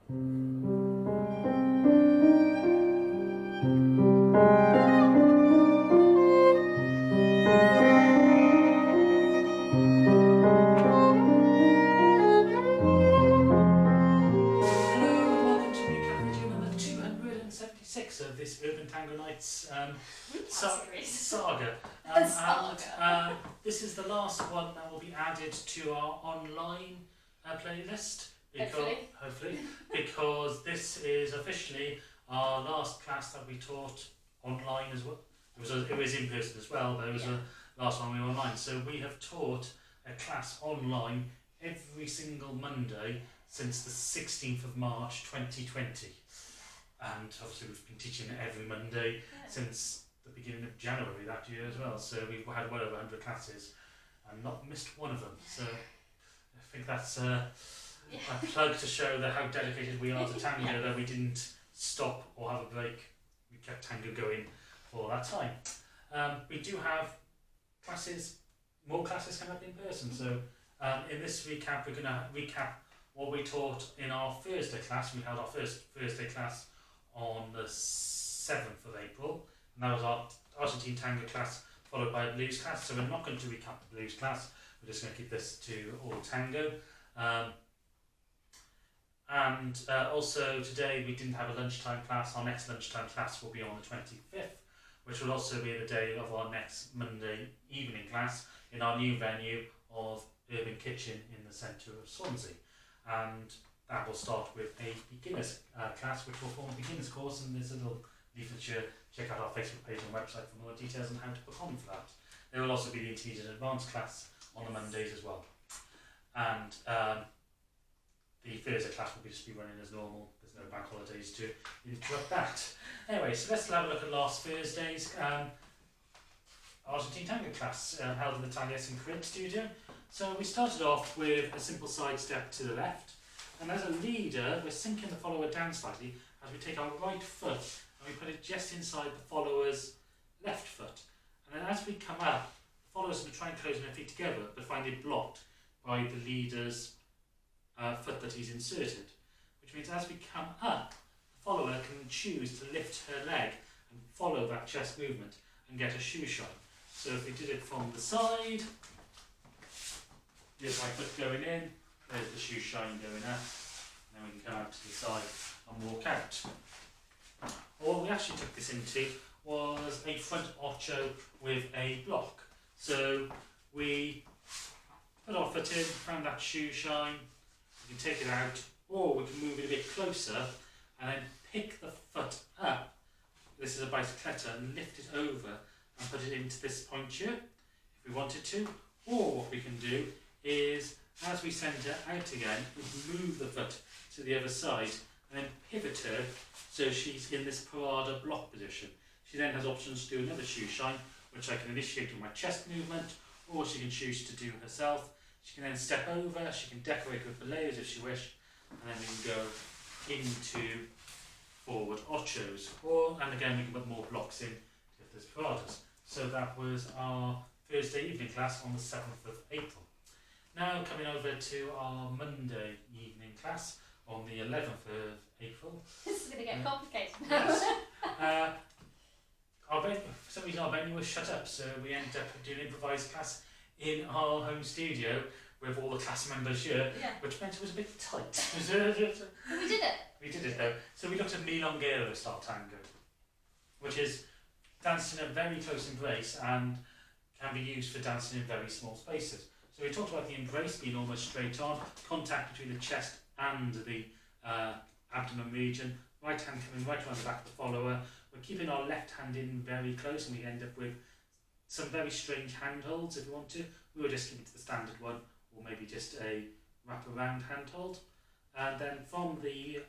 Of this Urban Tango Nights saga. This is the last one that will be added to our online playlist. Hopefully, because this is officially our last class that we taught online as well. It was in person as well, but it was the last one we were online. So we have taught a class online every single Monday since the 16th of March 2020. And obviously we've been teaching it every Monday since the beginning of January that year as well. So we've had well over 100 classes and not missed one of them. So I think that's a plug to show that how dedicated we are to tango, that we didn't stop or have a break. We kept tango going for all that time. We do have more classes coming up in person. So in this recap, we're going to recap what we taught in our Thursday class. We held our first Thursday class on the 7th of April, and that was our Argentine tango class followed by a blues class. So we're not going to recap the blues class, we're just going to keep this to all tango. Also today we didn't have a lunchtime class. Our next lunchtime class will be on the 25th, which will also be the day of our next Monday evening class in our new venue of Urban Kitchen in the centre of Swansea. And that will start with a beginners class, which will form a beginners course, and there's a little leaflet. Check out our Facebook page and website for more details on how to book on for that. There will also be the intermediate and advanced class on the Mondays as well. And the Thursday class will just be running as normal. There's no bank holidays to interrupt that. Anyway, so let's have a look at last Thursday's Argentine tango class held in the Taliesin Crib studio. So we started off with a simple side step to the left, and as a leader we're sinking the follower down slightly as we take our right foot and we put it just inside the follower's left foot. And then as we come up, the followers going to try and close their feet together but find it blocked by the leader's foot that he's inserted, which means as we come up, the follower can choose to lift her leg and follow that chest movement and get a shoe shine. So if we did it from the side, here's my foot going in, there's the shoe shine going up, and then we can come out to the side and walk out. What we actually took this into was a front ocho with a block. So we put our foot in, found that shoe shine, we can take it out, or we can move it a bit closer and then pick the foot up. This is a bicicletta, and lift it over and put it into this point here if we wanted to. Or what we can do is, as we send her out again, we can move the foot to the other side and then pivot her so she's in this parada block position. She then has options to do another shoe shine, which I can initiate with my chest movement, or she can choose to do herself. She can then step over, she can decorate with the layers if she wishes, and then we can go into forward ochos. And again we can put more blocks in if there's paradas. So that was our Thursday evening class on the 7th of April. Now coming over to our Monday evening class on the 11th of April. This is going to get complicated. Yes. For some reason our venue was shut up, so we ended up doing an improvised class in our home studio with all the class members here, which meant it was a bit tight. We did it. We did it though. So we looked at Milonguero style tango, which is danced in a very close embrace and can be used for dancing in very small spaces. So we talked about the embrace being almost straight on, contact between the chest and the abdomen region, right hand coming right around the back of the follower. We're keeping our left hand in very close, and we end up with some very strange handholds if we want to. We were just keeping to the standard one, or maybe just a wrap-around handhold. And then from the,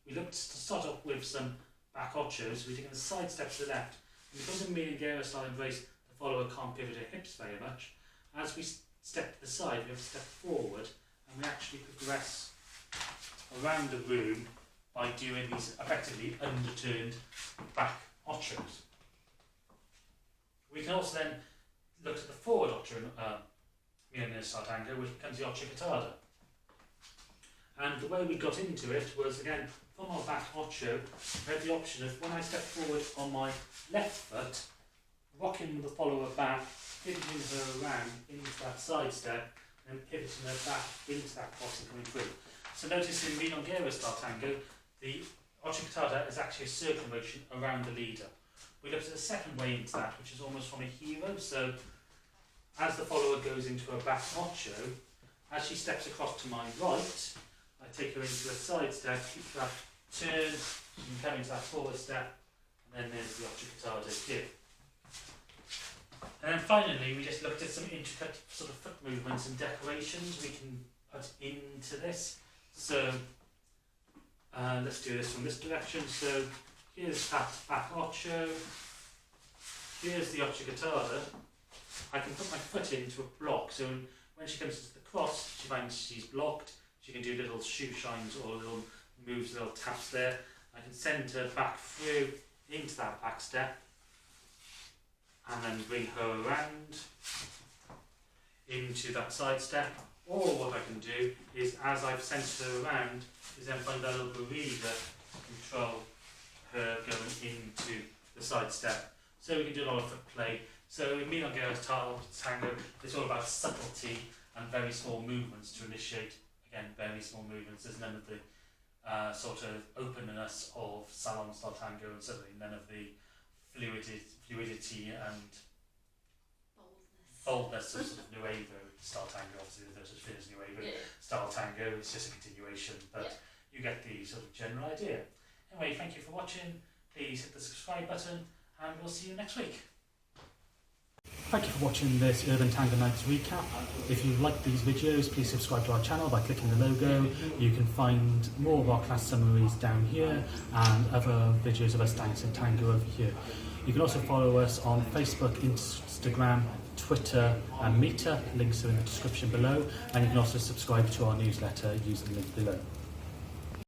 we looked to start off with some back ochos. We're taking the side step to the left. And because of Milonguero style embrace, the follower can't pivot her hips very much. As we step to the side, we have to step forward, and we actually progress around the room by doing these effectively underturned back ochos. We can also then look at the forward ocho in Milonguero style tango, which becomes the ocho catada. And the way we got into it was, again, from our back ocho, we had the option of when I step forward on my left foot, rocking the follower back, pivoting her around into that side step, and pivoting her back into that cross and coming through. So notice in Milonguero style tango, the ocho is actually a circle motion around the leader. We looked at the second way into that, which is almost from a hero. So as the follower goes into her back ocho, as she steps across to my right, I take her into a side step, keep that turn, she can come into that forward step, and then there's the ocho here. And then finally, we just looked at some intricate sort of foot movements and decorations we can put into this. So let's do this from this direction. So here's that back ocho, here's the ocho guitarra. I can put my foot into a block, so when she comes to the cross, she finds she's blocked. She can do little shoe shines or little moves, little taps there. I can send her back through into that back step, and then bring her around into that side step. Or what I can do is, as I've sent her around, is then find that little breather to control her going into the side step. So we can do a lot of foot play. So in Milonguero style tango, it's all about subtlety and very small movements to initiate. Again, very small movements. There's none of the sort of openness of salon style tango, and certainly none of the fluidity and boldness of sort of Nuevo style tango. Obviously, there's such thing as Nuevo style tango. It's just a continuation, but you get the sort of general idea. Anyway, thank you for watching. Please hit the subscribe button, and we'll see you next week. Thank you for watching this Urban Tango Nights recap. If you like these videos, please subscribe to our channel by clicking the logo. You can find more of our class summaries down here and other videos of us dancing tango over here. You can also follow us on Facebook, Instagram, Twitter and Meetup. Links are in the description below, and you can also subscribe to our newsletter using the link below.